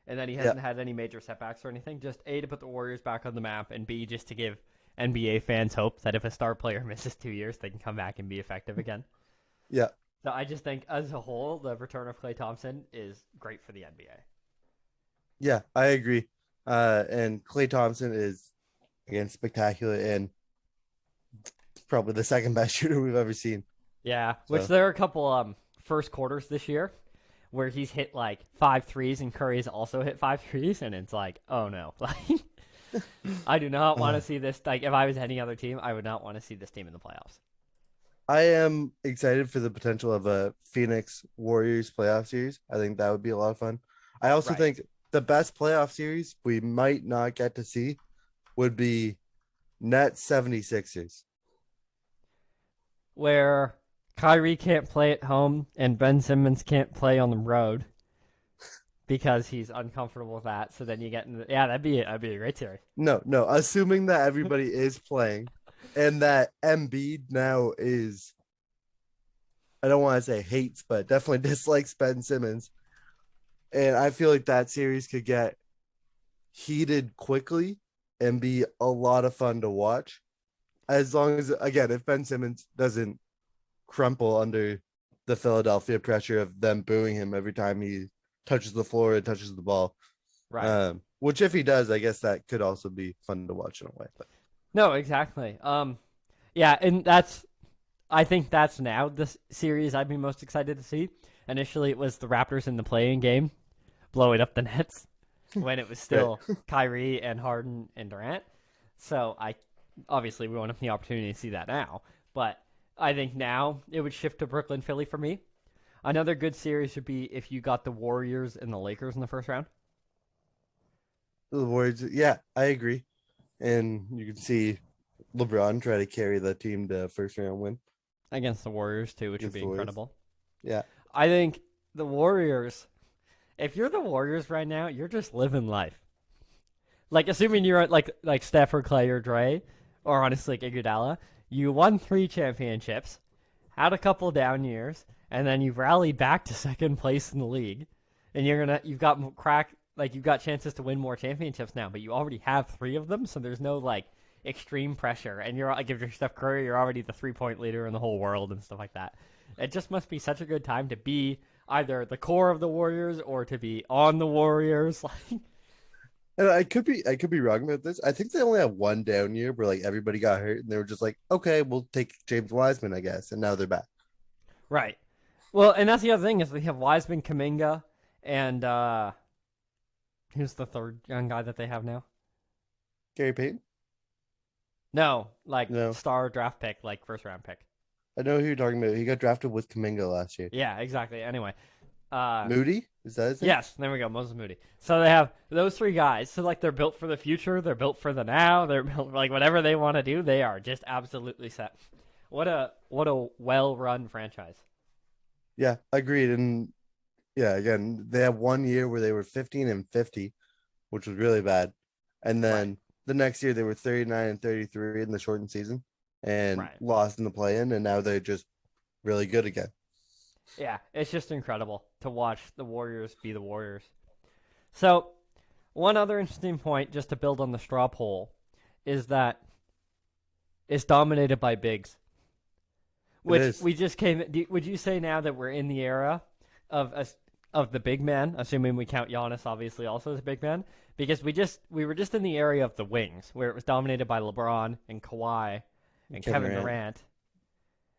And that he Yeah. hasn't had any major setbacks or anything. Just A, to put the Warriors back on the map, and B, just to give NBA fans hope that if a star player misses 2 years, they can come back and be effective again. Yeah. So I just think, as a whole, the return of Klay Thompson is great for the NBA. Yeah, I agree. And Klay Thompson is again spectacular and probably the second best shooter we've ever seen. Yeah, which So there are a couple first quarters this year where he's hit like 5 threes and Curry's also hit 5 threes, and it's like, oh no, like I do not want uh, to see this. Like, if I was any other team, I would not want to see this team in the playoffs. I am excited for the potential of a Phoenix Warriors playoff series. I think that would be a lot of fun. I also Right. think the best playoff series we might not get to see would be Nets 76ers. Where Kyrie can't play at home, and Ben Simmons can't play on the road because he's uncomfortable with that. So then you get into yeah, that'd be a great series. No, no. Assuming that everybody is playing, and that Embiid now is, I don't want to say hates, but definitely dislikes Ben Simmons, and I feel like that series could get heated quickly and be a lot of fun to watch. As long as, again, if Ben Simmons doesn't crumple under the Philadelphia pressure of them booing him every time he touches the floor and touches the ball. Right. Which if he does, I guess that could also be fun to watch in a way. But No, exactly. Yeah, and I think that's now the series I'd be most excited to see. Initially, it was the Raptors in the playing game blowing up the Nets when it was still Kyrie and Harden and Durant. So I obviously we won't have the opportunity to see that now, but I think now it would shift to Brooklyn Philly for me. Another good series would be if you got the Warriors and the Lakers in the first round the Warriors, yeah, I agree. And you can see LeBron try to carry the team to first round win against the Warriors too, which would against be the Warriors. incredible. Yeah. I think the Warriors. If you're the Warriors right now, you're just living life. Like assuming you're like Steph or Clay or Dre, or honestly like Iguodala, you won 3 championships, had a couple down years, and then you've rallied back to second place in the league, and you've got you've got chances to win more championships now, but you already have 3 of them, so there's no like extreme pressure, and you're like if you're Steph Curry, you're already the 3-point leader in the whole world and stuff like that. It just must be such a good time to be either the core of the Warriors or to be on the Warriors. Like, And I could be wrong about this. I think they only have one down year where like everybody got hurt and they were just like, okay, we'll take James Wiseman, I guess. And now they're back. right. Well, and that's the other thing is we have Wiseman, Kaminga, and who's the third young guy that they have now? Gary Payton? No, like No. star draft pick, like first round pick. I know who you're talking about. He got drafted with Kaminga last year. Yeah, exactly. Anyway, Moody? Is that his name? yes, there we go, Moses Moody. So they have those 3 guys. So like they're built for the future. They're built for the now. They're built like whatever they want to do. They are just absolutely set. What a well run franchise. Yeah, agreed. And yeah, again, they have one year where they were 15 and 50, which was really bad. And then Right. the next year they were 39 and 33 in the shortened season and Right. lost in the play in. And now they're just really good again. Yeah, it's just incredible to watch the Warriors be the Warriors. So, one other interesting point, just to build on the straw poll, is that it's dominated by bigs. It Which is. we just came. Would you say now that we're in the era of of the big man, assuming we count Giannis obviously also as a big man, because we were just in the area of the wings where it was dominated by LeBron and Kawhi and Kevin Durant,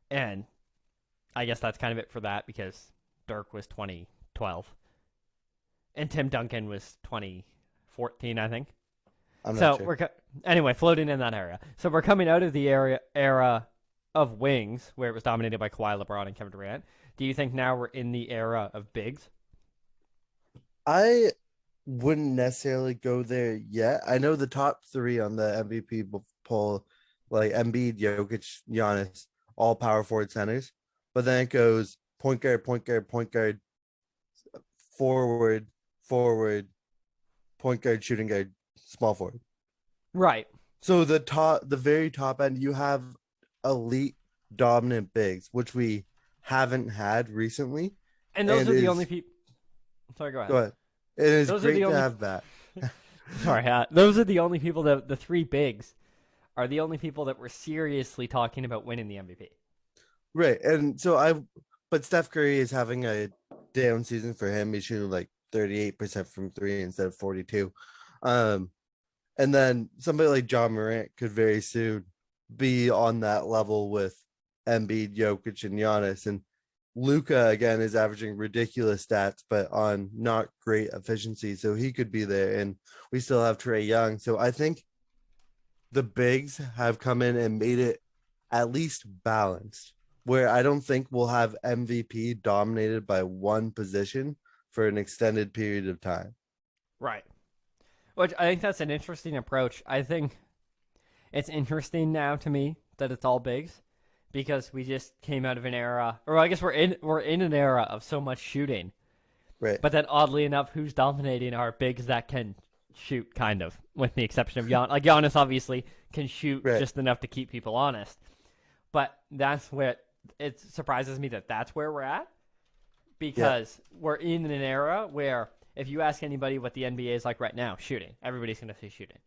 and I guess that's kind of it for that because Dirk was 2012 and Tim Duncan was 2014, I think. I'm not So sure. anyway floating in that area. So we're coming out of the era of wings where it was dominated by Kawhi, LeBron, and Kevin Durant. Do you think now we're in the era of bigs? I wouldn't necessarily go there yet. I know the top 3 on the MVP poll, like Embiid, Jokic, Giannis, all power forward centers. But then it goes point guard, point guard, point guard, forward, forward, point guard, shooting guard, small forward. Right. So the very top end, you have elite dominant bigs, which we haven't had recently. And those And are the is only people. Sorry, go ahead. go ahead. It is Those are the great to only. have that. Sorry, those are the only people that the 3 bigs are the only people that were seriously talking about winning the MVP. Right. And so but Steph Curry is having a down season for him. He's shooting like 38% from 3 instead of 42. And then somebody like John Morant could very soon be on that level with Embiid, Jokic, and Giannis. And Luca again is averaging ridiculous stats, but on not great efficiency. So he could be there. And we still have Trae Young. So I think the bigs have come in and made it at least balanced, where I don't think we'll have MVP dominated by one position for an extended period of time. Right. Which I think that's an interesting approach. I think it's interesting now to me that it's all bigs because we just came out of an era, or I guess we're in an era of so much shooting. Right. But then, oddly enough, who's dominating are bigs that can shoot, kind of, with the exception of Giannis. Like Giannis, obviously, can shoot Right. just enough to keep people honest. But that's where it surprises me that that's where we're at, Yeah. because we're in an era where if you ask anybody what the NBA is like right now, shooting, everybody's going to say shooting.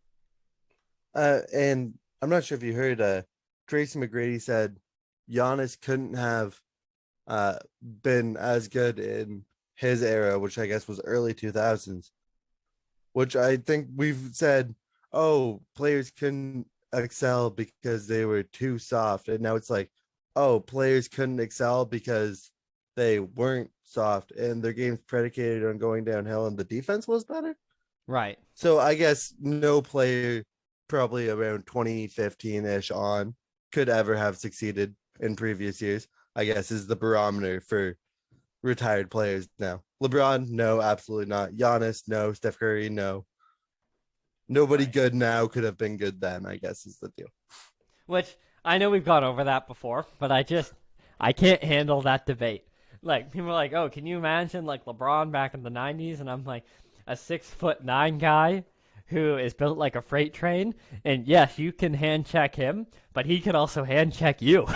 And I'm not sure if you heard Tracy McGrady said Giannis couldn't have been as good in his era, which I guess was early 2000s, which I think we've said, oh, players couldn't excel because they were too soft. And now it's like, oh, players couldn't excel because they weren't soft and their game's predicated on going downhill and the defense was better. Right. So I guess no player probably around 2015-ish on could ever have succeeded in previous years, I guess, is the barometer for retired players now. LeBron, no, absolutely not. Giannis, no. Steph Curry, no. Nobody Right. good now could have been good then, I guess is the deal. Which I know we've gone over that before, but I can't handle that debate. Like people are like, "Oh, can you imagine like LeBron back in the '90s?" And I'm like, a 6'9" guy who is built like a freight train, and yes, you can hand check him, but he can also hand check you.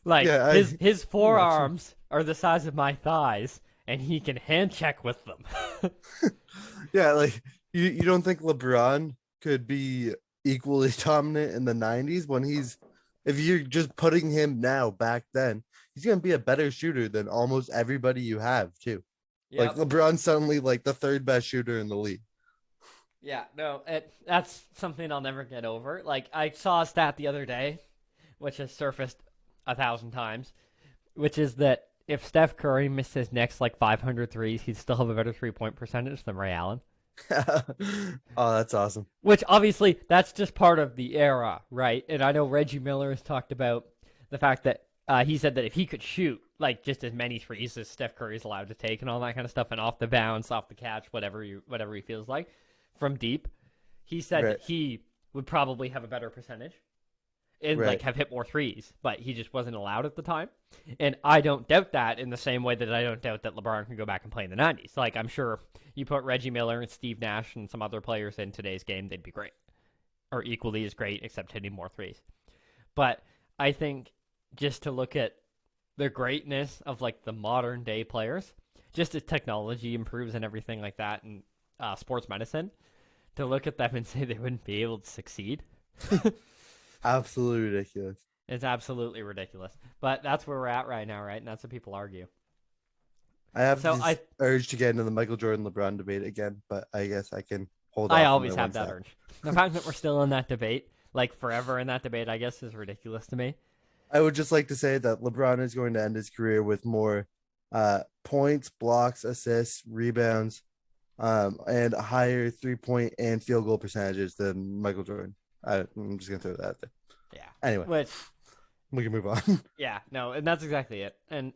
Like Yeah, his forearms are the size of my thighs, and he can hand check with them. yeah, like you don't think LeBron could be equally dominant in the 90s when he's if you're just putting him now back then, he's gonna be a better shooter than almost everybody you have too. Like Yep. LeBron's suddenly like the third best shooter in the league. Yeah, no, that's something I'll never get over. Like, I saw a stat the other day, which has surfaced 1,000 times, which is that if Steph Curry missed his next, like, 500 threes, he'd still have a better three-point percentage than Ray Allen. Oh, that's awesome. Which, obviously, that's just part of the era, right? And I know Reggie Miller has talked about the fact that he said that if he could shoot, like, just as many threes as Steph Curry's allowed to take and all that kind of stuff, and off the bounce, off the catch, whatever he feels like, from deep, he said Right. that he would probably have a better percentage and Right. like have hit more threes, but he just wasn't allowed at the time. And I don't doubt that in the same way that I don't doubt that LeBron can go back and play in the 90s. Like, I'm sure you put Reggie Miller and Steve Nash and some other players in today's game, they'd be great, or equally as great, except hitting more threes. But I think just to look at the greatness of like the modern day players, just as technology improves and everything like that, and sports medicine, to look at them and say they wouldn't be able to succeed, Absolutely ridiculous. it's absolutely ridiculous. But that's where we're at right now, right? And that's what people argue. I have So this urge to get into the Michael Jordan LeBron debate again, but I guess I can hold off. I on always my have one that sec. urge. The fact that we're still in that debate, like forever in that debate, I guess is ridiculous to me. I would just like to say that LeBron is going to end his career with more points, blocks, assists, rebounds, and higher 3-point and field goal percentages than Michael Jordan. I'm just gonna throw that out there. Yeah. Anyway, Which, we can move on. yeah, no, and that's exactly it. And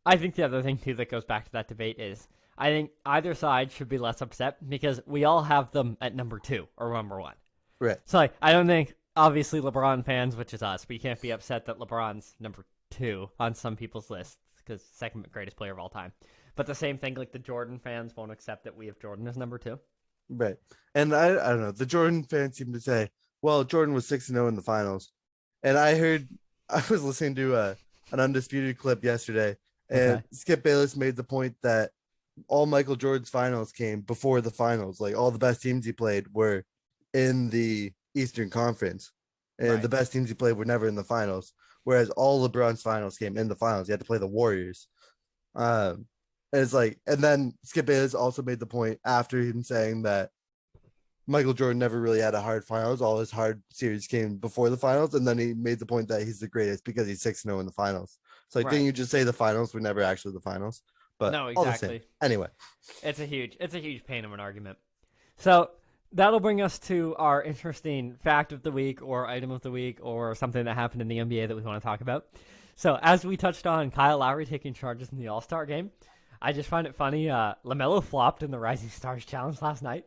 I think the other thing too that goes back to that debate is I think either side should be less upset because we all have them at number 2 or number 1. Right. So like, I don't think obviously LeBron fans, which is us, we can't be upset that LeBron's number 2 on some people's lists because second greatest player of all time. But the same thing, like the Jordan fans won't accept that we have Jordan as number 2. Right. And I don't know. The Jordan fans seem to say, well, Jordan was 6-0 in the finals. And I was listening to an Undisputed clip yesterday, and Okay. Skip Bayless made the point that all Michael Jordan's finals came before the finals. Like all the best teams he played were in the Eastern Conference, and Right. the best teams he played were never in the finals. Whereas all LeBron's finals came in the finals. He had to play the Warriors. And it's like, and then Skip Bayless also made the point after him saying that Michael Jordan never really had a hard finals. All his hard series came before the finals. And then he made the point that he's the greatest because he's 6-0 in the finals. So like, Right. didn't you just say the finals were never actually the finals? But No, all the same. exactly. Anyway, It's a huge pain of an argument. So that'll bring us to our interesting fact of the week or item of the week or something that happened in the NBA that we want to talk about. So as we touched on Kyle Lowry taking charges in the All-Star game, I just find it funny. LaMelo flopped in the Rising Stars Challenge last night.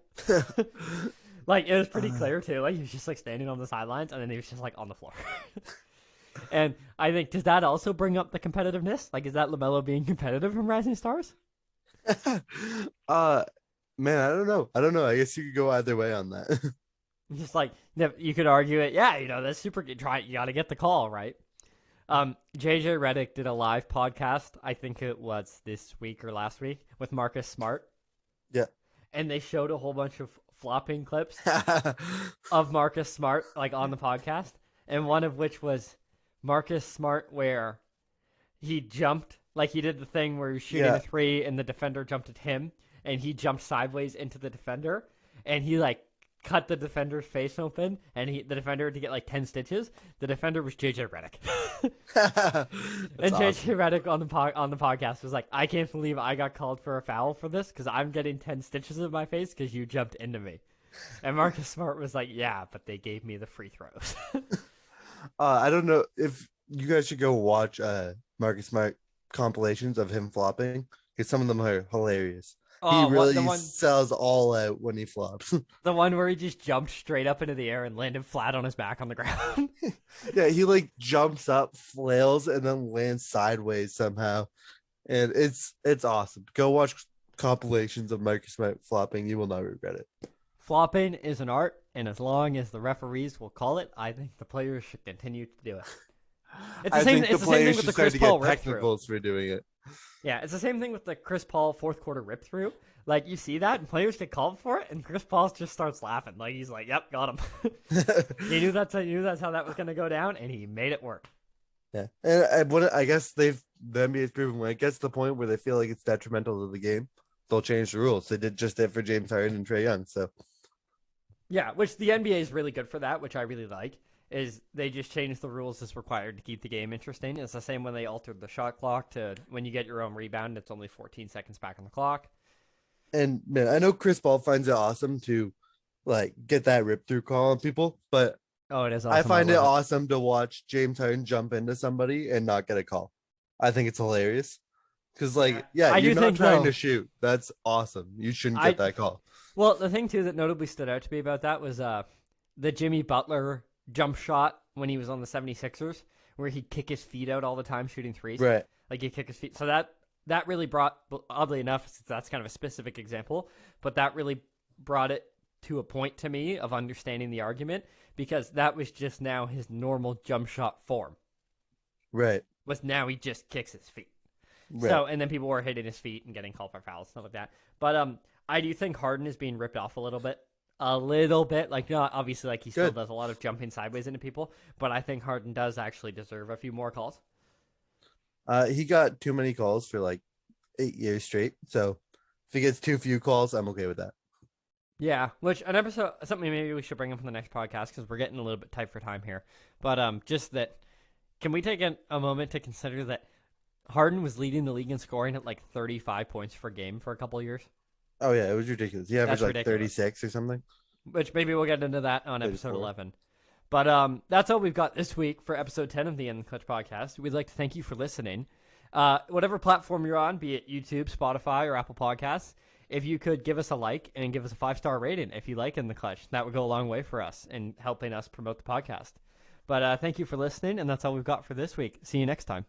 Like, it was pretty clear, too. Like, he was just, like, standing on the sidelines, and then he was just, like, on the floor. And I think, does that also bring up the competitiveness? Like, is that LaMelo being competitive from Rising Stars? uh, man, I don't know. I don't know. I guess you could go either way on that. Just like, you could argue it, yeah, that's super good. You got to get the call, right? JJ Redick did a live podcast, I think it was this week or last week, with Marcus Smart. Yeah. And they showed a whole bunch of flopping clips of Marcus Smart, like on the podcast. And one of which was Marcus Smart, where he jumped, like he did the thing where he was shooting a three and the defender jumped at him, and he jumped sideways into the defender, and he like cut the defender's face open, and the defender had to get like 10 stitches. The defender was JJ Redick. And JJ Redick on the podcast was like, I can't believe I got called for a foul for this because I'm getting 10 stitches in my face because you jumped into me. And Marcus Smart was like, yeah, but they gave me the free throws. I don't know if you guys should go watch Marcus Smart compilations of him flopping, because some of them are hilarious. He really sells all out when he flops. The one where he just jumped straight up into the air and landed flat on his back on the ground. Yeah, he like jumps up, flails, and then lands sideways somehow. And it's awesome. Go watch compilations of Marcus Smart flopping. You will not regret it. Flopping is an art, and as long as the referees will call it, I think the players should continue to do it. It's the same thing with the Chris Paul rip through. For doing it. Yeah, it's the same thing with the Chris Paul fourth quarter rip through. Like, you see that, and players get called for it, and Chris Paul just starts laughing. Like, he's like, "Yep, got him." He knew that's how that was going to go down, and he made it work. Yeah, and I guess the NBA's proven when it gets to the point where they feel like it's detrimental to the game, they'll change the rules. They did just it for James Harden and Trae Young. So, yeah, which the NBA is really good for that, which I really like. Is they just changed the rules as required to keep the game interesting. It's the same when they altered the shot clock to when you get your own rebound, it's only 14 seconds back on the clock. And man, I know Chris Paul finds it awesome to like get that rip through call on people, but it is awesome. I find it awesome to watch James Harden jump into somebody and not get a call. I think it's hilarious because you're not trying to shoot. That's awesome. You shouldn't get that call. Well, the thing too that notably stood out to me about that was the Jimmy Butler jump shot when he was on the 76ers, where he'd kick his feet out all the time shooting threes. Right. Like he'd kick his feet. So that really brought, oddly enough, since that's kind of a specific example, but that really brought it to a point to me of understanding the argument, because that was just now his normal jump shot form. Right. Was now he just kicks his feet. Right. So, and then people were hitting his feet and getting called for fouls, stuff like that. But I do think Harden is being ripped off a little bit. Like, not obviously, like he still does a lot of jumping sideways into people, but I think Harden does actually deserve a few more calls. He got too many calls for like 8 years straight. So if he gets too few calls, I'm okay with that. Yeah, which an episode, something maybe we should bring up in the next podcast, because we're getting a little bit tight for time here. But just that, can we take a moment to consider that Harden was leading the league in scoring at like 35 points per game for a couple of years? Oh, yeah, it was ridiculous. He averaged like 36 or something. Which maybe we'll get into that on episode 11. But that's all we've got this week for episode 10 of the In the Clutch podcast. We'd like to thank you for listening. Whatever platform you're on, be it YouTube, Spotify, or Apple Podcasts, if you could give us a like and give us a 5-star rating if you like In the Clutch, that would go a long way for us in helping us promote the podcast. But thank you for listening, and that's all we've got for this week. See you next time.